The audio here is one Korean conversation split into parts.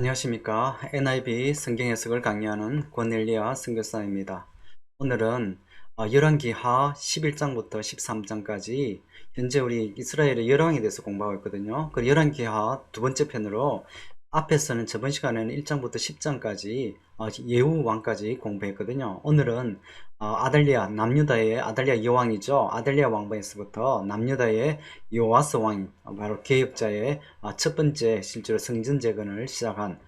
안녕하십니까. NIV 성경 해석을 강의하는 권넬리아 선교사입니다. 오늘은 열왕기하 11장부터 13장까지 현재 우리 이스라엘의 열왕에 대해서 공부하고 있거든요. 그 열왕기하 두 번째 편으로 앞에서는 저번 시간에는 1장부터 10장까지 예후 왕까지 공부했거든요. 오늘은 아달리아 남유다의 아달리아 여왕이죠. 아달리아 왕방에서부터 남유다의 요아스 왕이 바로 개혁자의 첫 번째 실제로 성전 재건을 시작한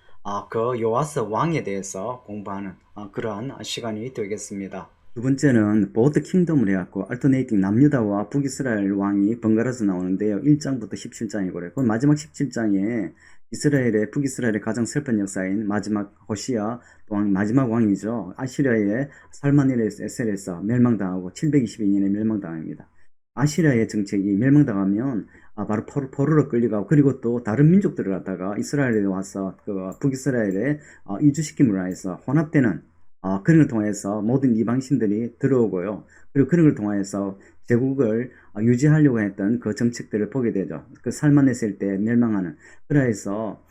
그 요아스 왕에 대해서 공부하는 그러한 시간이 되겠습니다. 두 번째는 보드 킹덤을 해갖고 알터네이팅 남유다와 북이스라엘 왕이 번갈아서 나오는데요. 1장부터 17장이고요. 그 마지막 17장에 이스라엘의 북이스라엘의 가장 슬픈 역사인 마지막 호시아 왕 마지막 왕이죠. 아시리아의 살마네셀에서 멸망당하고 722년에 멸망당합니다. 아시리아의 정책이 멸망당하면 바로 포로로 끌려가고 그리고 또 다른 민족들을 갖다가 이스라엘에 와서 그 북이스라엘에 이주시킴으로 해서 혼합되는 그런 걸 통해서 모든 이방신들이 들어오고요. 그리고 그런 걸 통해서 제국을 유지하려고 했던 그 정책들을 보게 되죠. 그 살만했을 때 멸망하는. 그래서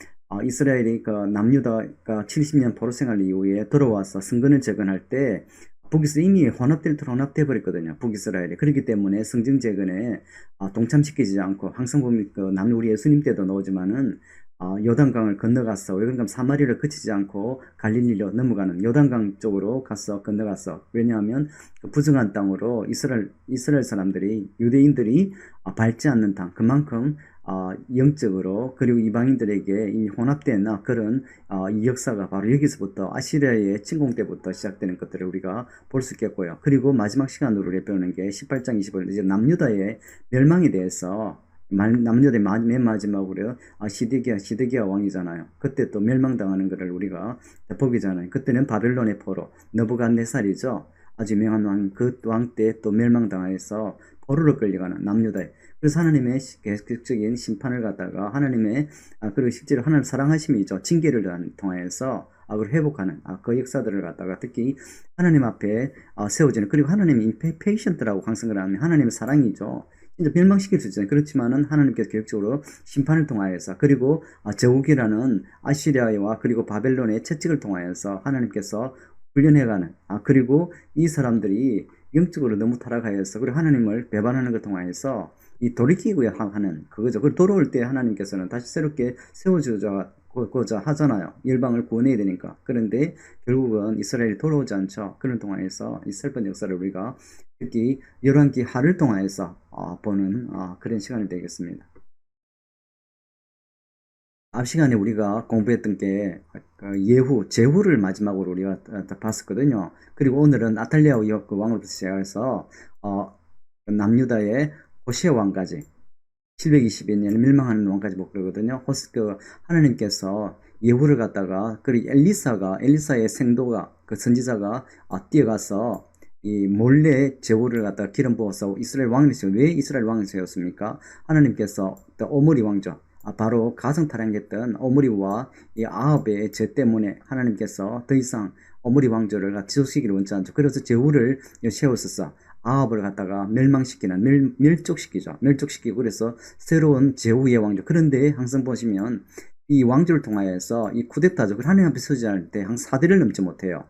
이스라엘이 그 남유다가 70년 포로 생활 이후에 들어와서 성전을 재건할 때 북이스라엘 이미 혼합돼 버렸거든요. 북이스라엘이. 그렇기 때문에 성전 재건에 동참시키지 않고 항상 보면 그 우리 예수님 때도 나오지만은 요단강을 건너가서 요단강 사마리아를 거치지 않고 갈릴리로 넘어가는 요단강 쪽으로 가서 건너가서 왜냐하면 그 부정한 땅으로 이스라엘 사람들이 유대인들이 밟지 않는 땅 그만큼 영적으로 그리고 이방인들에게 이미 혼합된 그런 이 역사가 바로 여기서부터 아시리아의 침공 때부터 시작되는 것들을 우리가 볼 수 있겠고요. 그리고 마지막 시간으로 우리가 배우는 게 18장 25절 이제 남유다의 멸망에 대해서 남유다의 맨 마지막으로 시드기야 왕이잖아요. 그때 또 멸망당하는 것을 우리가 보기잖아요. 그때는 바벨론의 포로 느부갓네살이죠. 아주 유명한 왕, 그 왕 때 또 멸망당해서 포로로 끌려가는 남유다에. 그래서 하나님의 계속적인 심판을 갖다가 하나님의 그리고 실제로 하나님 사랑하심이죠. 징계를 통하여서 그걸 회복하는 그 역사들을 갖다가 특히 하나님 앞에 세워지는 그리고 하나님의 임페이션트라고 강성을 하는 하나님의 사랑이죠. 진짜 멸망시킬 수 있잖아요. 그렇지만은 하나님께서 계획적으로 심판을 통하여서 그리고 제국이라는 아시리아와 그리고 바벨론의 채찍을 통하여서 하나님께서 훈련해가는 그리고 이 사람들이 영적으로 너무 타락하여서 그리고 하나님을 배반하는 걸 통하여서 이 돌이키고 하는 그거죠. 그리고 돌아올 때 하나님께서는 다시 새롭게 세워주고자 하잖아요. 열방을 구원해야 되니까. 그런데 결국은 이스라엘이 돌아오지 않죠. 그런 동안에서 이 슬픈 역사를 우리가 특히 열왕기 하를 통하여서 보는 그런 시간이 되겠습니다. 앞 시간에 우리가 공부했던 게 제후를 마지막으로 우리가 봤었거든요. 그리고 오늘은 아탈리아 그 왕으로부터 시작해서 남유다의 호시아 왕까지 722년 멸망하는 왕까지 못 그러거든요. 하나님께서 예후를 갖다가 그리고 엘리사의 생도가 그 선지자가 뛰어가서 이 몰래 제후를 갖다가 기름 부어서 이스라엘 왕을 세워. 왜 이스라엘 왕을 세웠습니까? 하나님께서 오므리 왕조 바로 가정 타락했던 오므리와 이 아합의 죄 때문에 하나님께서 더 이상 오므리 왕조를 지속시키기를 원치 않죠. 그래서 제후를 세웠었어. 아합을 갖다가 멸망시키는 멸족시키고 그래서 새로운 제후의 왕조. 그런데 항상 보시면 이 왕조를 통하여서 이 쿠데타죠. 하나님 앞에 서지 않을 때 항상 4대를 넘지 못해요.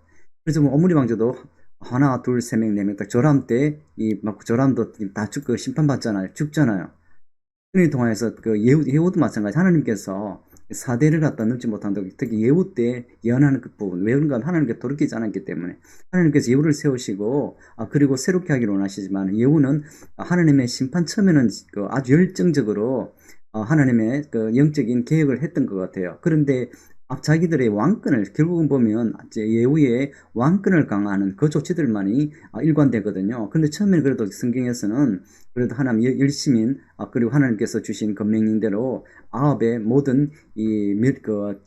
그래서 뭐 오므리 왕조도 하나, 둘, 세 명, 네 명, 딱 조람 때, 조람도 다 죽고 죽잖아요. 그를 통하여서 그 예후도 마찬가지. 하나님께서 4대를 갖다 넘지 못한다고 특히 예후 때 예언하는 그 부분 왜 그런가 하나님께 돌이키지 않았기 때문에 하나님께서 예후를 세우시고 그리고 새롭게 하기를 원하시지만 예후는 하나님의 심판 처음에는 그 아주 열정적으로 하나님의 그 영적인 계획을 했던 것 같아요. 그런데 자기들의 왕권을 결국은 보면 예후의 왕권을 강화하는 그 조치들만이 일관되거든요. 그런데 처음에는 그래도 성경에서는 그래도 하나님 열심인 그리고 하나님께서 주신 그 명령대로 아합의 모든 이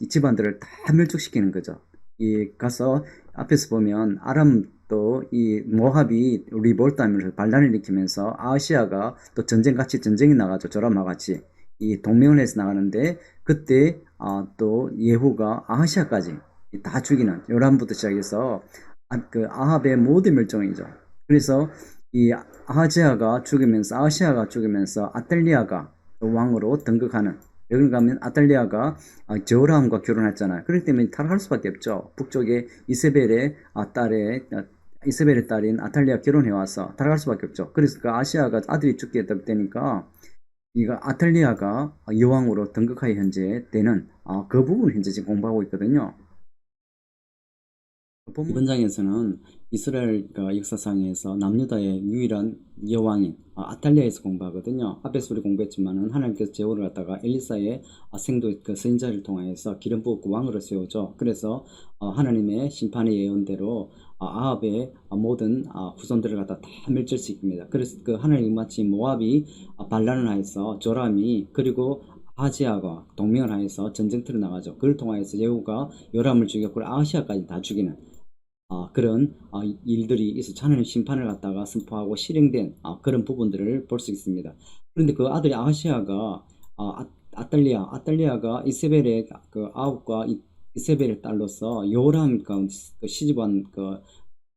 집안들을 다 멸족시키는 거죠. 가서 앞에서 보면 아람도 이 모압이 리볼트하면서 반란을 일으키면서 아시아가 또 전쟁이 나가죠. 조람과 같이 이 동맹을 해서 나가는데 그때 또 예후가 아하시아까지 다 죽이는 요람부터 시작해서 그 아합의 모든 멸종이죠. 그래서 이 아하시아가 죽으면서 아탈리아가 왕으로 등극하는 그런가 하면 아탈리아가 저람과 결혼했잖아요. 그렇기 때문에 타락할 수밖에 없죠. 북쪽에 이세벨의 딸인 아탈리아 결혼해 와서 타락할 수밖에 없죠. 그래서 그 아시아가 아들이 죽게 되니까 이거 아탈리아가 여왕으로 등극하여 현재 되는 그 부분을 현재 지금 공부하고 있거든요. 이번 장에서는 이스라엘 역사상에서 남유다의 유일한 여왕인 아탈리아에서 공부하거든요. 앞에서 우리 공부했지만은 하나님께서 제후를 갖다가 엘리사의 생도 그 선지자를 통하여서 기름 부었고 왕으로 세우죠. 그래서 하나님의 심판의 예언대로 아합의 모든 후손들을 갖다 다 멸절시킵니다. 그래서 그 하나님 마치 모압이 반란을 하여서 조람이 그리고 아하지야가 동맹을 하여서 전쟁터로 나가죠. 그를 통하여서 예후가 요람을 죽였고 아하시아까지 다 죽이는 그런 일들이 있어 하나님 심판을 갖다가 선포하고 실행된 그런 부분들을 볼 수 있습니다. 그런데 그 아들이 아하시아가 아달리아가 이세벨의 그 아합과 이세벨의 딸로서 요람 그 시집한 그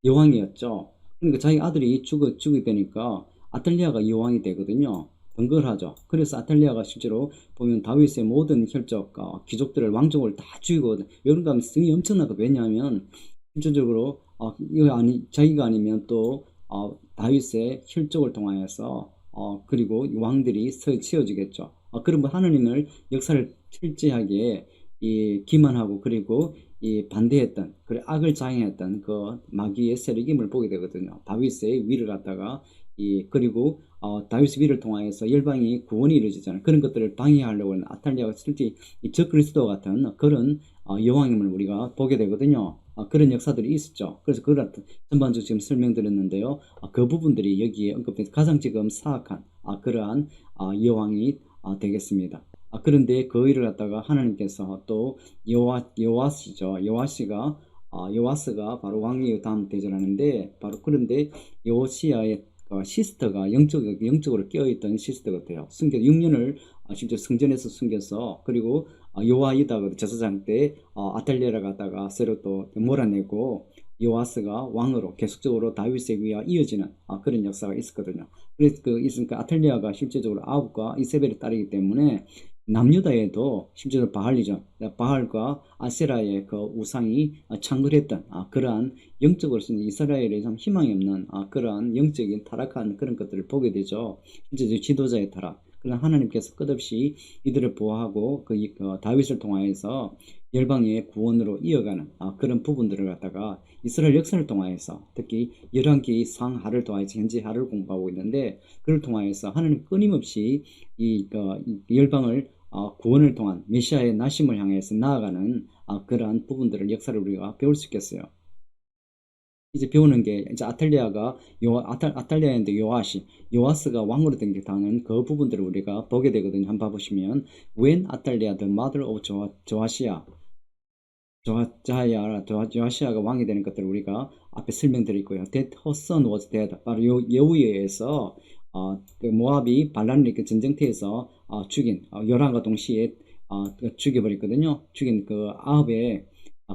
여왕이었죠. 그러니까 자기 아들이 죽게 되니까 아달리아가 여왕이 되거든요. 등극을 하죠. 그래서 아탈리아가 실제로 보면 다윗의 모든 혈족, 귀족들을 왕족을 다 죽이고 이런 거 하면 승이 엄청나거든요. 왜냐하면 실질적으로 자기가 아니면 또 다윗의 혈족을 통하여서 그리고 왕들이 치어지겠죠. 그러면 하느님을 역사를 철저하게 기만하고 그리고 반대했던 그래 악을 자행했던 그 마귀의 세력임을 보게 되거든요. 다윗의 위를 갖다가 그리고 다윗의 위를 통하여서 열방이 구원이 이루어지잖아요. 그런 것들을 방해하려고 하는 아탈리아가 실제 적그리스도 같은 그런 여왕임을 우리가 보게 되거든요. 그런 역사들이 있었죠. 그래서 그걸 전반적으로 지금 설명드렸는데요. 그 부분들이 여기에 언급돼서 가장 지금 사악한 그러한 여왕이 되겠습니다. 그런데 그 일을 갖다가 하나님께서 또 여호와스가 바로 왕이 다음 대전하는데 바로 그런데 여호시아의 시스터가 영적으로 깨어있던 시스터 같아요. 6년을 실제 성전에서 숨겨서 그리고 요아이다 제사장 때 아탈리아를 갖다가 새로 또 몰아내고 요아스가 왕으로 계속적으로 다윗의 위와 이어지는 그런 역사가 있었거든요. 그래서 있으니까 아탈리아가 실제적으로 아합과 이세벨의 딸이기 때문에 남유다에도 실제로 바알과 아세라의 그 우상이 창궐했던 그러한 영적으로서는 이스라엘에 참 희망이 없는 그러한 영적인 타락한 그런 것들을 보게 되죠. 실제 지도자의 타락. 그러나 하나님께서 끝없이 이들을 보호하고 다윗을 통하여서 열방의 구원으로 이어가는 그런 부분들을 갖다가 이스라엘 역사를 통하여서 특히 열왕기 상하를 통하여서 현재 하를 공부하고 있는데 그를 통하여서 하나님 끊임없이 이 열방을 구원을 통한 메시아의 나심을 향해서 나아가는 그러한 부분들을 역사를 우리가 배울 수 있겠어요. 이제 배우는 게 이제 아탈리아인데 요아스가 왕으로 등극하는 그 부분들을 우리가 보게 되거든요. 한번 봐보시면 when 아탈리아 the mother of 조아시아가 왕이 되는 것들을 우리가 앞에 설명드리고요. that her son was dead. 바로 예후에 의해서 그 모압이 반란을 일으킨 전쟁터에서 죽인 요람과 동시에 죽여버렸거든요. 죽인 그 아합의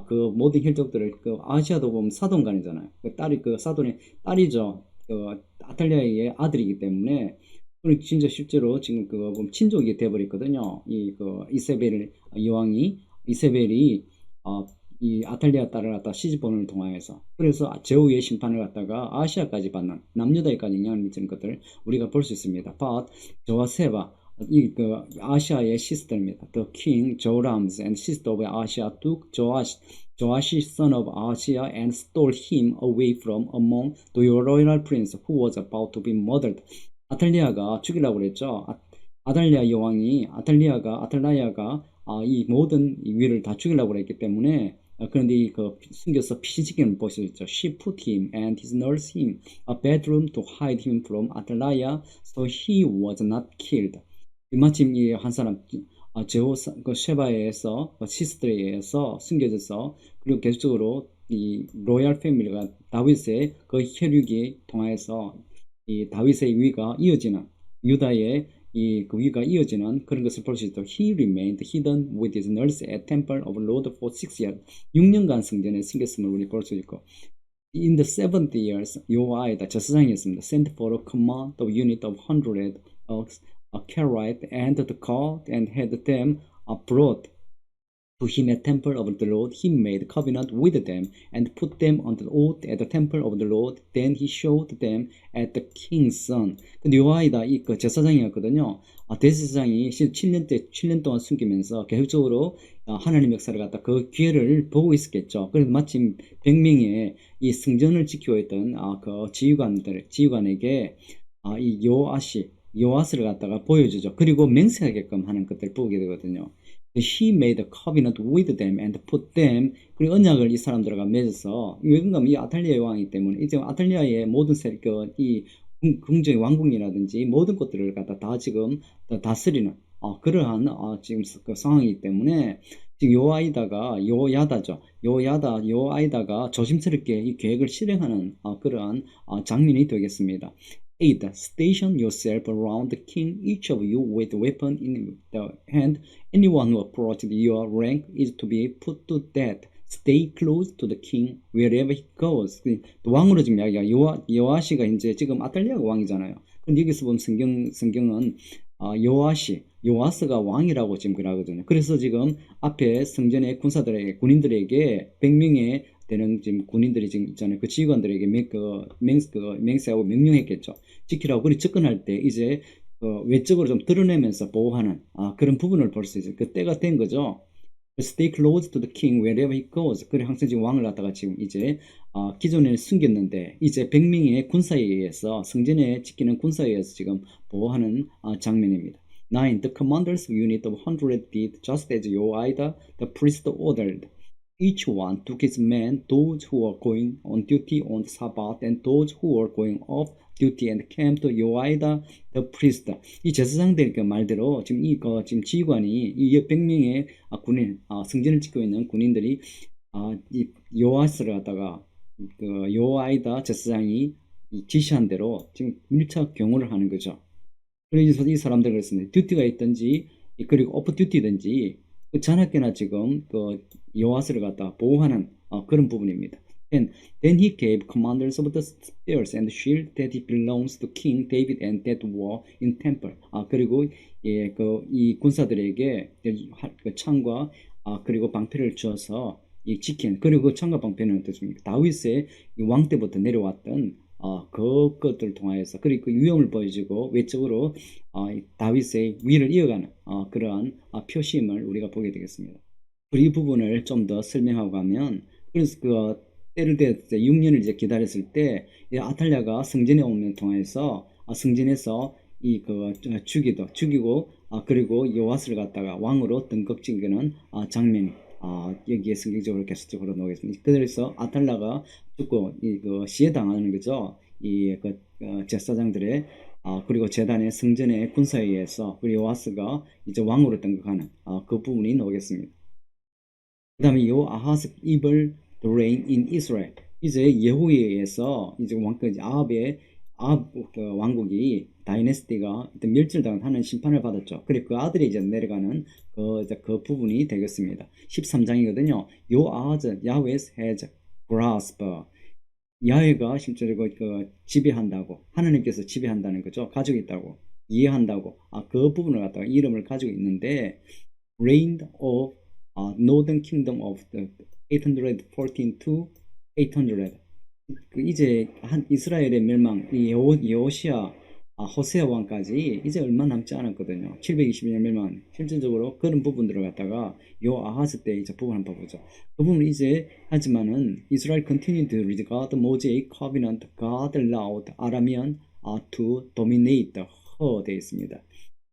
그 모든 혈족들을 아시아도 보면 사돈간이잖아요. 사돈의 딸이죠. 아탈리아의 아들이기 때문에 진짜 실제로 지금 보면 친족이 돼버렸거든요. 이세벨 여왕이 이세벨이 이 아탈리아 딸을 갖다 시집보내를 통하여서 그래서 제후의 심판을 갖다가 아시아까지 받는 남유다에까지 영향을 미치는 것들을 우리가 볼 수 있습니다. 조아세바 아시아의 시스터입니다. The king Joram's and sister of Asia took Joash son of Asia and stole him away from among the royal prince who was about to be murdered. 아탈리아가 죽이려고 그랬죠. 아탈리아가 이 모든 위를 다 죽이려고 했기 때문에 그런데 숨겨서 피신시키는 것을 보시죠. She put him and his nurse in a bedroom to hide him from Atalaya, so he was not killed. 마침 이 한 사람 셰바에 의해서 시스터에 의해서 숨겨져서 그리고 계속적으로 이 로얄 패밀리가 다윗의 그 혈육이 통하여서 이 다윗의 위가 이어지는 유다의 그 위가 이어지는 그런 것을 볼 수 있도록 He remained hidden with his nurse at temple of Lord for 6 years. 6년간 성전에 숨겼음을 우리 볼 수 있고 In the 7th years, 요아이다 제사장이었습니다. Sent for a command of unit of 100 carried and the cart and had them brought to him at temple of the Lord. He made covenant with them and put them on the oath at the temple of the Lord. Then he showed them at the king's son. 근데 요아이다 그 제사장이었거든요. 대제사장이 7년 동안 숨기면서 계획적으로 하나님 역사를 갖다 그 기회를 보고 있었겠죠. 그래서 마침 100명의 이 성전을 지키고 있던 그 지휘관에게 이 요아스를 갖다가 보여주죠. 그리고 맹세하게끔 하는 것들을 보게 되거든요. He made a covenant with them and put them, 그리고 언약을 이 사람들과 맺어서, 왜그런가 하면 이 아탈리아의 왕이기 때문에 이제 아탈리아의 모든 이 궁정의 왕궁이라든지 모든 것들을 갖다 다 지금 다스리는 그러한 지금 그 상황이기 때문에 지금 요아이다가 조심스럽게 이 계획을 실행하는 그러한 장면이 되겠습니다. 8. Station yourself around the king, each of you with a weapon in the hand. Anyone who approaches your rank is to be put to death. Stay close to the king wherever he goes. 왕으로 지금 이야기가 요아시가 이제 지금 아탈리아가 왕이잖아요. 근데 여기서 보면 성경은 요아스가 왕이라고 지금 그러거든요. 그래서 지금 앞에 성전의 군인들에게 100명의 되는 지금 군인들이 지금 있잖아요. 그 지휘관들에게 맹세하고 명령했겠죠. 지키라고. 그리 접근할 때 이제 외적으로 좀 드러내면서 보호하는 그런 부분을 볼 수 있어요. 그 때가 된 거죠. Stay close to the king wherever he goes. 그래 항상 지금 왕을 갖다가 지금 이제 기존에 숨겼는데 이제 100명의 군사에 의해서 성전에 지키는 군사에 의해서 지금 보호하는 장면입니다. 9. The commander's unit of 100 did just as Joiada the priest ordered. Each one took his men, those who were going on duty on the Sabbath and those who were going off duty, and came to Joiada the priest. 이 제사장들 그 말대로 지금 지금 지휘관이 이 100명의 군인, 성전을 지키고 있는 군인들이 이 요아스를 갖다가 그 요아이다 제사장이 지시한 대로 지금 밀착 경호를 하는 거죠. 그래서 이 사람들을 그랬습니다. 듀티가 있든지 그리고 오프 듀티든지 그 자나깨나 지금 그 요아스를 갖다 보호하는 그런 부분입니다. Then he gave commanders of the spears and shield that it belongs to King David and that were in temple. 그리고 이 군사들에게 그 창과 그리고 방패를 주어서 이 지킨. 그리고 그 창과 방패는 어떻습니까? 다윗의 왕 때부터 내려왔던 그것들을 통하여서 그리고 그 위험을 보여주고 외적으로 다윗의 위를 이어가는 그러한 표심을 우리가 보게 되겠습니다. 이 부분을 좀 더 설명하고 가면, 그래서 그 때를 때 6년을 이제 기다렸을 때 아탈리아가 성전에 오면 통해서 성전에서 죽이고 그리고 요아스를 갖다가 왕으로 등극 찍는 장면이 여기에 성경적으로 계속적으로 나오겠습니다. 그래서 아탈리아가 죽고 시해당하는 거죠. 제사장들의 그리고 제단의 성전의 군사에 의해서 그리고 요아스가 이제 왕으로 등극하는 그 부분이 나오겠습니다. 그 다음에 아하스 evil reign in Israel. 이제 예후에 의해서 이제 아합 왕국이 다이내스티가 멸절당하는 심판을 받았죠. 그리고 그 아들이 이제 내려가는 그 부분이 되겠습니다. 13장이거든요. 아하즈 야훼 has grasp. 야훼가 실제로 지배한다고, 하나님께서 지배한다는 거죠. 가지고 있다고, 이해한다고. 그 부분을 갖다가 이름을 가지고 있는데 reigned of Northern Kingdom of the 814 to 800. 이제 이스라엘의 멸망, 여호시아, 호세아 왕까지 이제 얼마 남지 않았거든요. 720년 멸망. 실질적으로 그런 부분들을 갖다가 아하스 때 이제 부분 한번 보죠. 그 부분은 이제 하지만은 Israel continued to regard Mosaic covenant God allowed Aramean to dominate her 되어 있습니다.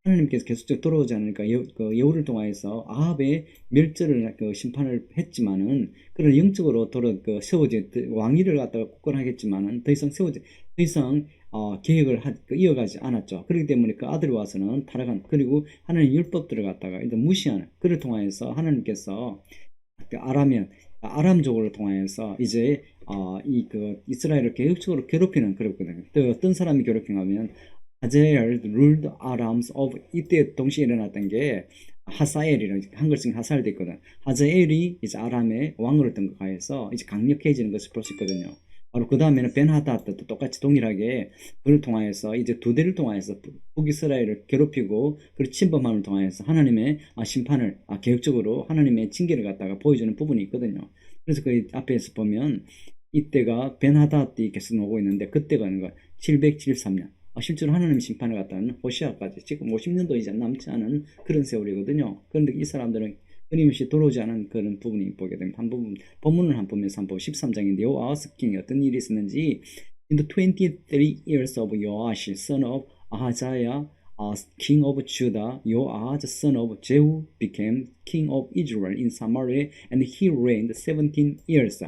하나님께서 계속적으로 돌아오지 않으니까 여호를 통하여서 아합의 멸절을 심판을 했지만은 그런 영적으로 왕위를 갖다가 굳건하겠지만은 더 이상 계획을 이어가지 않았죠. 그렇기 때문에 그 아들이 와서는 타락한, 그리고 하나님 율법들을 갖다가 일단 무시하는, 그를 통하여서 하나님께서 아람족을 통하여서 이제 이스라엘을 계획적으로 괴롭히는 그랬거든요. 또 어떤 사람이 괴롭히냐면 하자엘 ruled Arams of, 이때 동시에 일어났던 게 하사엘이라는 한글칭 하사엘 됐거든. 하자엘이 이제 아람의 왕으로 등극하여서 이제 강력해지는 것을 볼 수 있거든요. 바로 그 다음에는 벤하닷도 똑같이 동일하게 그를 통하여서 이제 두 대를 통하여서 북이스라엘을 괴롭히고 그리고 침범함을 통하여서 하나님의 심판을 계획적으로 하나님의 징계를 갖다가 보여주는 부분이 있거든요. 그래서 그 앞에서 보면 이때가 벤하닷이 계속 나오고 있는데 그때가 773년. 실제로 하나님 심판을 갖다는 호시아까지 지금 50년도 이제 남지 않은 그런 세월이거든요. 그런데 이 사람들은 끊임없이 돌아오지 않은 그런 부분이 보게 됩니다. 한 부분 본문을 한 보면서 한번 13장인데 요아스 킹이 어떤 일이 있었는지 In the 23 years of Joash, son of Ahaziah, king of Judah, Joahaz, son of Jehu, became king of Israel in Samaria, and he reigned 17 years.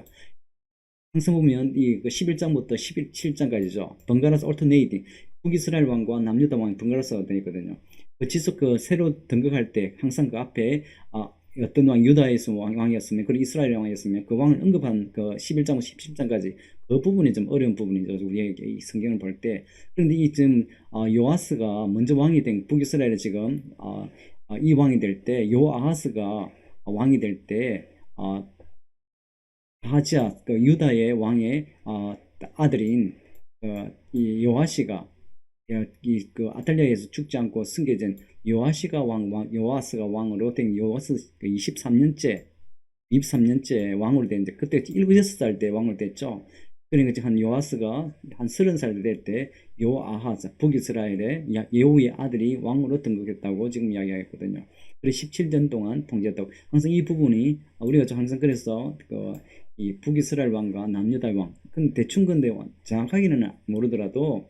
항상 보면 이 11장부터 17장까지죠. 번갈아서 alternating 북이스라엘 왕과 남유다 왕이 번갈아서 되어 있거든요. 그 지속 새로 등극할 때 항상 그 앞에 어떤 왕 유다에서 왕이었으면 그리고 이스라엘 왕이었으면 그 왕을 언급한 그 11장부터 17장까지 그 부분이 좀 어려운 부분이죠. 우리에게 이 성경을 볼 때. 그런데 이 지금 요아스가 먼저 왕이 된 북이스라엘에 지금 이 왕이 될 때 요아하스가 왕이 될때 아하지야 그 유다의 왕의 아들인 이 요아시가 그 아탈리아에서 죽지 않고 승계된 요아시가 요아스가 왕으로 된 요아스 23년째 왕으로 됐는데 그때 7, 6살 때 왕으로 됐죠. 그러니까 한 요아스가 한 30살 될 때 요아하스 북이스라엘의 예후의 아들이 왕으로 등극했다고 지금 이야기하겠거든요. 그래서 17년 동안 통제했다고. 항상 이 부분이 우리가 좀 항상 그래서 이 북이스라엘 왕과 남유다 왕. 근데 대충 근데 정확하게는 모르더라도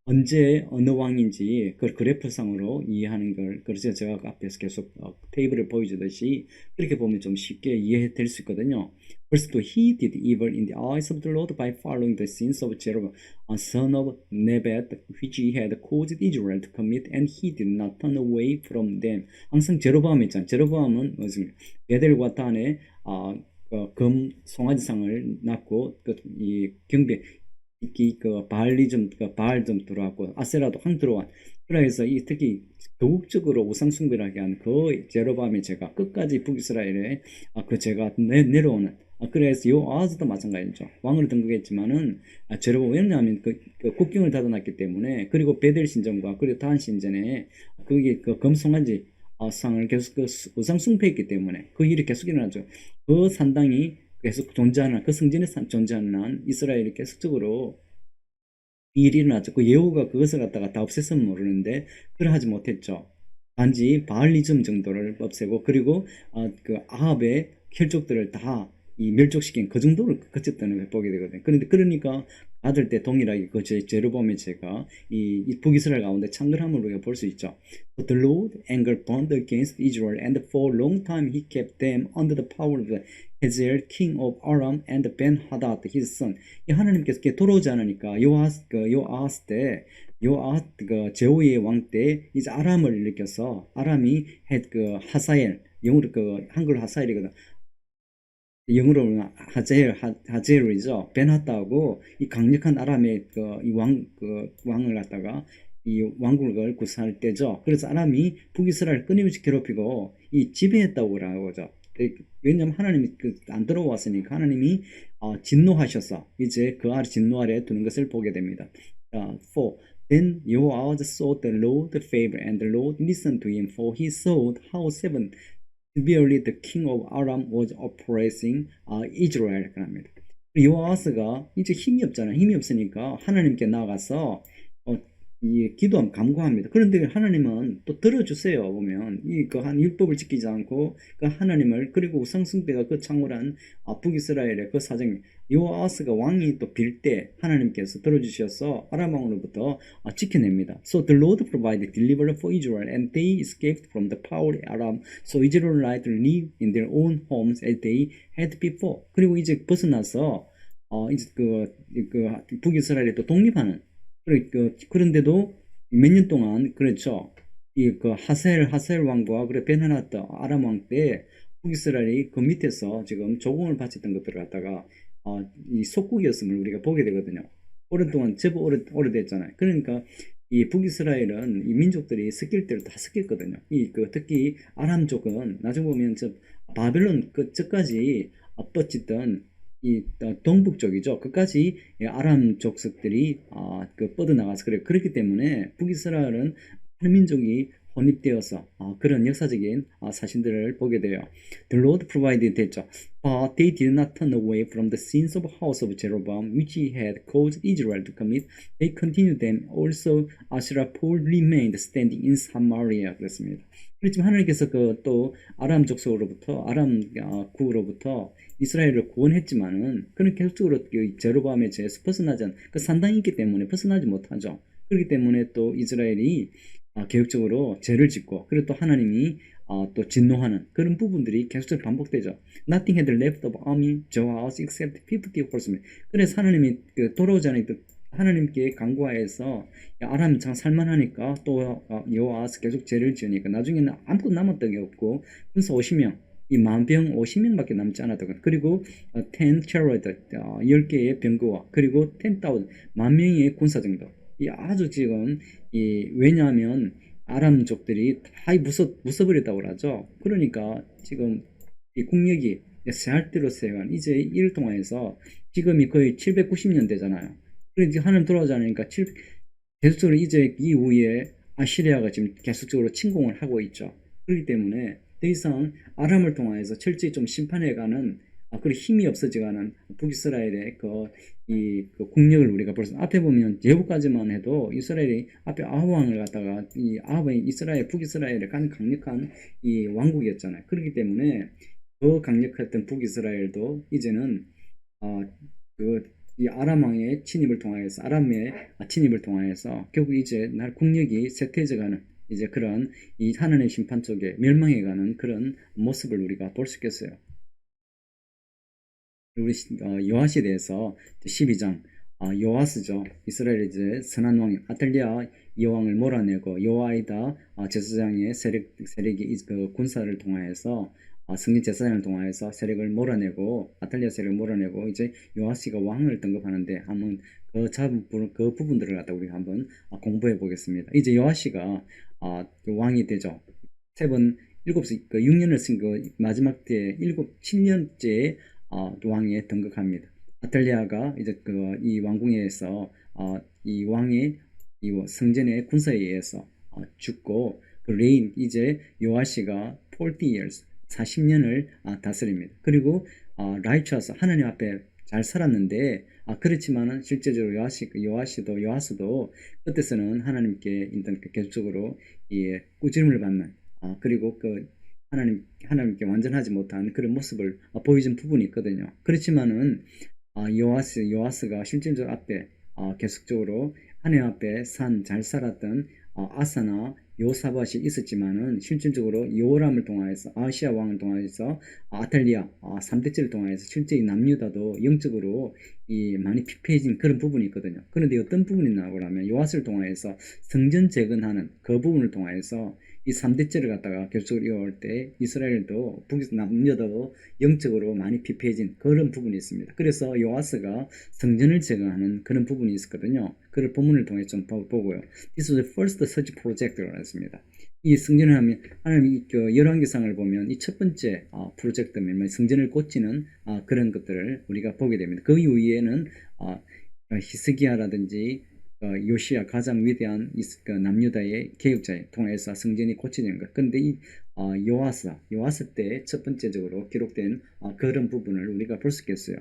언제 어느 왕인지 그 그래프상으로 이해하는 걸 그래서 제가 앞에서 계속 테이블을 보여주듯이 그렇게 보면 좀 쉽게 이해될 수 있거든요. Verse 2 He did evil in the eyes of the Lord by following the sins of Jeroboam, son of Nebat, which he had caused Israel to commit, and he did not turn away from them. 항상 제로보암 있잖아요. 제로보암은 무슨 베델과 단에 금 송아지상을 낳고 이 경배 그 바알리즘 바알 좀 들어왔고 아세라도 항 들어와. 그래서 이 특히 도국적으로 우상 숭배를 하게 한 그 제로밤의 제가 끝까지 북이스라엘에 그 제가 내려오는 그래서 요아하스도 마찬가지죠. 왕으로 등극했지만은 제로밤 왜냐하면 그 국경을 닫아놨기 때문에 그리고 베델 신전과 그리고 다한 신전에 그게 그 금송아지 상을 계속 그 우상 숭배했기 때문에 그 일이 계속 일어나죠. 그 산당이 계속 존재하는 그 성전에 존재하는 한 이스라엘이 계속적으로 이 일이 일어났죠. 그 예후가 그것을 갖다가 다 없앴으면 모르는데 그걸 하지 못했죠. 단지 바알리즘 정도를 없애고 그리고 그 아합의 혈족들을 다 이 멸족시킨 그 정도를 거쳤다는 걸 보게 되거든요. 그런데 그러니까 받을 때 동일하게 그 제로보암의 제가 이 북이스라엘 가운데 창궐함을 우리가 볼 수 있죠. But the Lord anger burned against Israel, and for a long time he kept them under the power of Hazael, king of Aram, and Ben-Hadad, his son. 이 하나님께서 돌아오지 않으니까 요아스 때 그 제후의 왕 때 이제 아람을 일으켜서 아람이 그 하사엘 영어로 그 한글 하사엘이거든. 영어로는 하제엘이죠. 벤하다고 이 강력한 아람의 그 왕을 갖다가 이 왕국을 구사할 때죠. 그래서 아람이 북이스라엘 끊임없이 괴롭히고 이 지배했다고 하죠. 왜냐하면 하나님이 안 들어왔으니까 하나님이 진노하셔서 이제 그 아래 진노 아래 두는 것을 보게 됩니다. 4. Then Joahaz sought the Lord favor, and the Lord listened to him, for he saw how severely the king of Aram was oppressing Israel. 그럽니다. 요아스가 이제 힘이 없잖아요. 힘이 없으니까 하나님께 나가서 이 기도함 감구합니다. 그런데 하나님은 또 들어주세요. 보면 이 그 한 율법을 지키지 않고 그 하나님을 그리고 우상숭배가 그 창궐한 북이스라엘의 그 사정 요아스가 왕이 또 빌 때 하나님께서 들어주셔서 아람 왕으로부터 지켜냅니다. So the Lord provided deliverance for Israel, and they escaped from the power of Aram. So Israelites lived in their own homes as they had before. 그리고 이제 벗어나서 이제 그 북이스라엘이 또 독립하는. 그런데도 몇 년 동안 그렇죠. 이 그 하셀 왕과 그래 베나나트 아람 왕 때 북이스라엘이 그 밑에서 지금 조공을 바쳤던 것들을 갖다가 이 속국이었음을 우리가 보게 되거든요. 오랫동안 제법 오래됐잖아요. 그러니까 이 북이스라엘은 이 민족들이 섞일 때를 다 섞였거든요. 특히 아람 쪽은 나중에 보면 바벨론 그 저까지 뻗치던 동북 쪽이죠. 끝까지 아람 족속들이 뻗어나가서 그렇기 때문에 북이스라엘은 한민족이 혼입되어서 그런 역사적인 사실들을 보게 돼요. The Lord provided 됐죠. But they did not turn away from the sins of house of Jeroboam, which he had caused Israel to commit. They continued them. Also, Asherah pole remained standing in Samaria. 그렇습니다. 그렇지만 하나님께서 또 아람 족속으로부터 구로부터 이스라엘을 구원했지만은 그는 계속적으로 제로밤의 죄에서 벗어나지 않, 그 산당이 있기 때문에 벗어나지 못하죠. 그렇기 때문에 또 이스라엘이 계획적으로 죄를 짓고 그리고 또 하나님이 또 진노하는 그런 부분들이 계속적으로 반복되죠. Nothing had left of army Joash except 50 horsemen. 그래서 하나님이 돌아오지 않으니까 하나님께 간구하여서 아람 참 살만하니까 또 여호와스 계속 죄를 지으니까 나중에는 아무것도 남았던 게 없고 군사 50명 이 만병 50명밖에 남지 않았다고. 그리고 10 chariot 10개의 병거와 그리고 10,000 만 명의 군사 정도. 이 아주 지금 왜냐하면 아람족들이 다 무서버렸다고 하죠. 그러니까 지금 이 국력이 세할 대로 세간 이제 이를 통해서 지금이 거의 790년 되잖아요. 그러니까 하나님 돌아오지 않으니까 계속적으로 이제 이후에 아시리아가 지금 계속적으로 침공을 하고 있죠. 그렇기 때문에 더 이상 아람을 통해서 철저히 좀 심판해가는 그리고 힘이 없어지가는 북이스라엘의 그 국력을 우리가 벌써 앞에 보면 예후까지만 해도 이스라엘이 앞에 아합 왕을 갖다가 이 아합은 북이스라엘의 가장 강력한 이 왕국이었잖아요. 그렇기 때문에 더 강력했던 북이스라엘도 이제는 이 아람 왕의 침입을 통하여서 결국 이제 국력이 쇠퇴해져가는 이제 그런 이 하나님의 심판 쪽에 멸망해가는 그런 모습을 우리가 볼 수 있겠어요. 우리 요아시에 대해서 12장 요아스죠. 이스라엘 이제 선한 왕 아탈리아 여왕을 몰아내고 요아이다 제사장의 세력이 그 군사를 통하여서 성전 제사장을 통하여서 세력을 몰아내고 아탈리아 세력을 몰아내고 이제 요아시가 왕을 등극하는데 한번 그 부분들을 갖다 우리 한번 공부해 보겠습니다. 이제 요아시가 왕이 되죠. 일곱 6년을 쓴 그 마지막 때 7년째 왕에 등극합니다. 아탈리아가 이제 이 왕궁에서 이 왕의 이 성전의 군사에 의해서 죽고 그 레인 이제 요아시가 40 years 40년을 다스립니다. 그리고 라이처스 하나님 앞에 잘 살았는데 그렇지만은 실제적으로 요아스도 끝에서는 하나님께 일단 계속적으로 꾸지름을 받는 그리고 하나님께 완전하지 못한 그런 모습을 보여준 부분이 있거든요. 그렇지만은 요아스가 실질적으로 앞에 계속적으로 하나님 앞에 잘 살았던 아사나 요사밭이 있었지만은 실질적으로 요람을 통하여서 아시아 왕을 통하여서 아탈리아 3대째를 통하여서 실제 남유다도 영적으로 많이 피폐해진 그런 부분이 있거든요. 그런데 어떤 부분이 나오냐면 요아스를 통하여서 성전 재건하는 그 부분을 통하여서 이 3대째를 갖다가 결정을 이어올 때 이스라엘도 남유다도 영적으로 많이 피폐해진 그런 부분이 있습니다. 그래서 요아스가 성전을 재건하는 그런 부분이 있었거든요. 그걸 본문을 통해 좀 보고요. This was the first such project라고 했습니다. 이 성전을 하면 하나님 열왕기상을 보면 이 첫 번째 프로젝트면 성전을 고치는 그런 것들을 우리가 보게 됩니다. 그 이후에는 히스기야라든지 요시야 가장 위대한 남유다의 개혁자에 통해서 성전이 고쳐지는 것. 그런데 이 요아스 때 첫 번째적으로 기록된 그런 부분을 우리가 볼 수 있겠어요.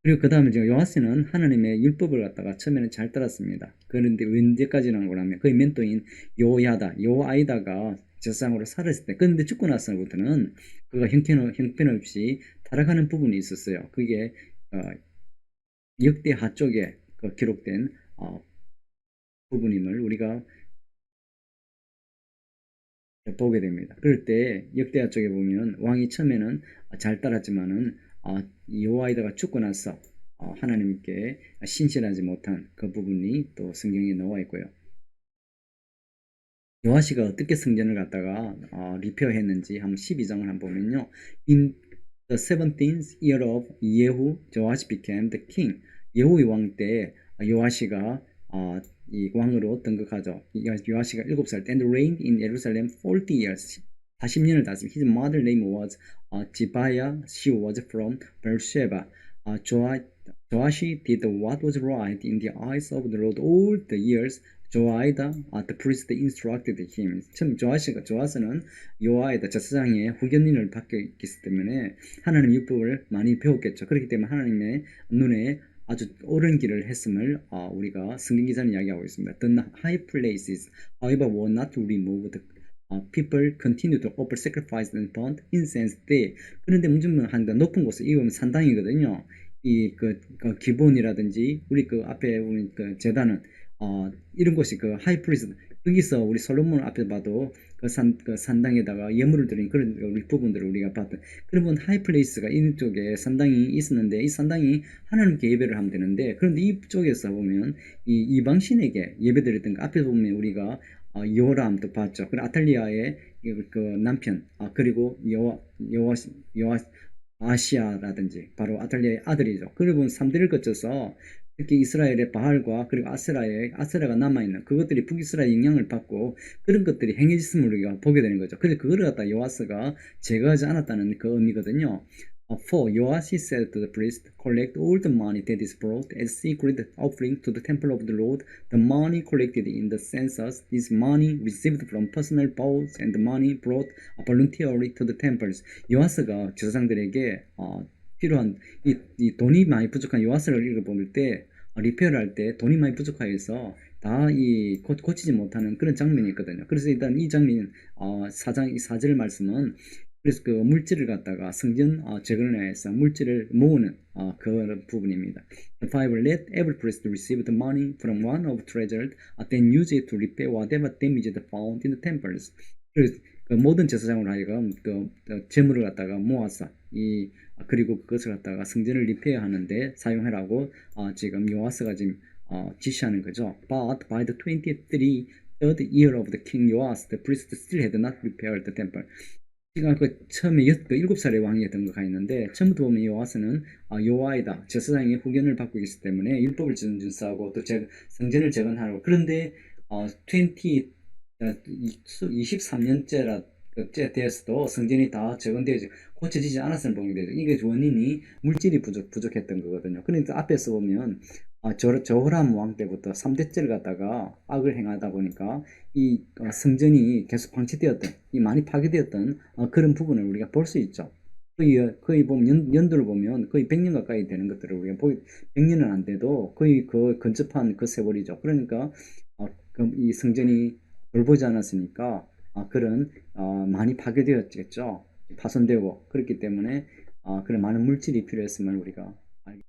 그리고 그 다음에 요아스는 하나님의 율법을 갖다가 처음에는 잘 따랐습니다. 그런데 언제까지라고 하면 그의 멘토인 요아이다가 제사장으로 살았을 때, 그런데 죽고 나서부터는 그가 형편없이 타락하는 부분이 있었어요. 그게 역대하 쪽에 기록된 부분임을 우리가 보게 됩니다. 그럴 때 역대하 쪽에 보면 왕이 처음에는 잘 따랐지만은 요아이다가 죽고 나서 하나님께 신실하지 못한 그 부분이 또 성경에 나와 있고요. 요아시가 어떻게 성전을 갖다가 리페어했는지 한번 12장을 한번 보면요. In the 17th year of Yehu, Joash became the king. 예후의 왕 때 요아시가 이 왕으로 등극하죠. 요아시가 7살 and reigned in Jerusalem 40 years. 40년을 다스린. His mother name was Zibiah. She was from Beersheba. Joash did what was right in the eyes of the Lord all the years Joiada the priest instructed him. 처음 조아스는 요아이다 제사장의 후견인을 받게 있기 때문에 하나님 율법을 많이 배웠겠죠. 그렇기 때문에 하나님의 눈에 아주 옳은 길을 했음을 우리가 성경 기자는 이야기하고 있습니다. The high places, however, were not removed. People continue to offer sacrifice and burnt incense there. 그런데 문제는 한다 높은 곳에 이거는 산당이거든요. 그 기본이라든지 우리 그 앞에 보면 그 제단은 이런 곳이 그 하이프리스 여기서 우리 솔로몬 앞에 봐도 그 산당에다가 예물을 드린 그런 우리 부분들을 우리가 봤던 그러면 하이플레이스가 이쪽에 산당이 있었는데 이 산당이 하나님께 예배를 하면 되는데 그런데 이쪽에서 보면 이 이방신에게 예배드렸던 거 앞에 보면 우리가 요람도 봤죠. 그리고 아탈리아의 그 남편 그리고 아시아라든지 바로 아탈리아의 아들이죠. 그리고 3대를 거쳐서 특히 이스라엘의 바알과 그리고 아세라가 남아있는 그것들이 북이스라엘 영향을 받고 그런 것들이 행해졌음을 우리가 보게 되는 거죠. 그래서 그거를 갖다 요아스가 제거하지 않았다는 그 의미거든요. For Yoash said to the priest, collect all the money that is brought as secret offering to the temple of the Lord. The money collected in the census is money received from personal vows and the money brought voluntarily to the temples. 요아스가 제사장들에게 필요한 이 돈이 많이 부족한 요아스를 읽어볼 때 리페어를 할 때 돈이 많이 부족하여서 다 고치지 못하는 그런 장면이 있거든요. 그래서 일단 이 장면 4절 말씀은 그래서 그 물질을 갖다가 성전 재건을 해서 물질을 모으는 그런 부분입니다. The five let every priest receive the money from one of treasured, then use it to repair whatever damage found in the temples. 그래서 그 모든 제사장으로 하여금 그 재물을 갖다가 모아서 그리고 그것을 갖다가 성전을 리페어하는데 사용하라고 지금 요아스가 지금 지시하는 거죠. But by the 23rd year of the king Yoas, the priest still had not repaired the temple. 지금 처음에 7살의 왕이었던 것 같는데 처음부터 보면 요아스는 요아이다 제사장의 후견을 받고 있기 때문에 율법을 준수하고 또 성전을 재건하고 그런데 23년째라 되었어도 성전이 다 재건되어지 고쳐지지 않았음을 보게 되죠. 이게 원인이 물질이 부족했던 거거든요. 그러니까 앞에서 보면 저호람 왕 때부터 3대째를 갖다가 악을 행하다 보니까 이 성전이 계속 방치되었던 많이 파괴되었던 그런 부분을 우리가 볼 수 있죠. 거의 보면 연도를 보면 거의 100년 가까이 되는 것들을 우리가 100년은 안 돼도 거의 그 근접한 그 세월이죠. 그러니까 이 성전이 돌보지 않았으니까 그런 많이 파괴되었겠죠. 파손되고 그렇기 때문에 그런 많은 물질이 필요했음을 우리가